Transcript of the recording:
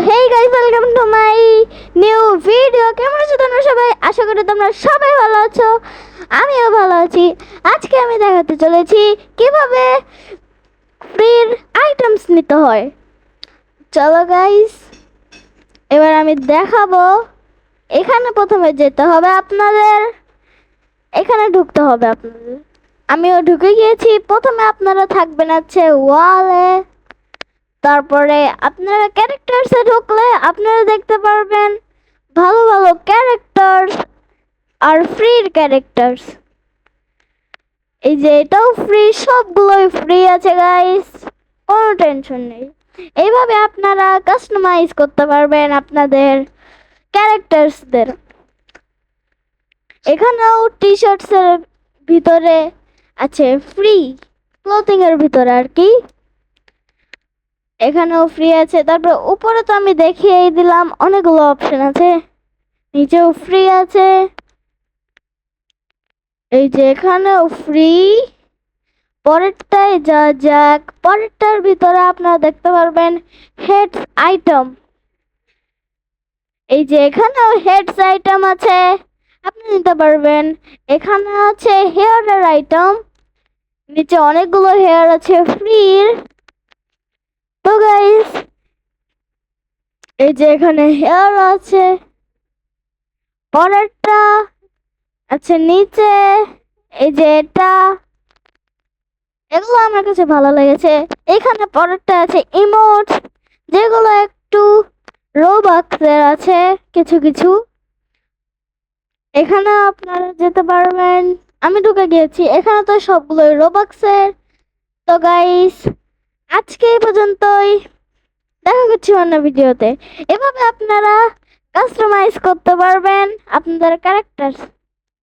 Hey guys, welcome to my new video. কেমন আছো তোমরা সবাই? আশা করি তোমরা সবাই ভালো আছো, আমিও ভালো আছি। আজকে আমি দেখাতে চলেছি কিভাবে ফ্রির আইটেমস নিতে হয়। চলো গাইস, এবার আমি দেখাবো। এখানে প্রথমে যেতে হবে আপনাদের, এখানে ঢুকতে হবে আপনাদের। আমিও ঢুকে গিয়েছি। প্রথমে আপনারা থাকবেন আছে ওয়ালে, তারপরে আপনারা ক্যারেক্টার্সে ঢুকলে আপনারা দেখতে পারবেন ভালো ভালো ক্যারেক্টার্স আর ফ্রির ক্যারেক্টার্স। এই যে এটাও ফ্রি, সবগুলোই ফ্রি আছে গাইস, কোনো টেনশন নেই। এইভাবে আপনারা কাস্টমাইজ করতে পারবেন আপনাদের ক্যারেক্টার্সদের। এখানেও টি শার্টসের ভিতরে আছে ফ্রি, ক্লোথিং এর ভিতরে আর কি, এখানেও ফ্রি আছে। তারপর উপরে তো আমি দেখিয়ে দিলাম, অনেকগুলো অপশন আছে, নিচেও ফ্রি আছে। এই যে এখানেও ফ্রি। পরেরটায় যা যাক, পরেরটার ভিতরে আপনারা দেখতে পারবেন হেডস আইটেম। এই যে এখানেও হেডস আইটেম আছে, আপনি নিতে পারবেন। এখানে আছে হেয়ারের আইটেম, নিচে অনেকগুলো হেয়ার আছে ফ্রির। তো গাইস, এই যে এখানে হেয়ার আছে, পরেরটা আছে নিচে। এই যে এটা, এগুলো আমার কাছে ভালো লেগেছে। এখানে পরেরটা আছে ইমোটস, যেগুলো একটু রোবাক্সের আছে কিছু কিছু। এখানে আপনারা যেতে পারবেন, আমি ঢুকে গিয়েছি। এখানে তো সবগুলোই রোবাক্সের। তো গাইস, আজকে এই পর্যন্তই, দেখা করছি অন্য ভিডিওতে। এভাবে আপনারা কাস্টমাইজ করতে পারবেন আপনাদের ক্যারেক্টার।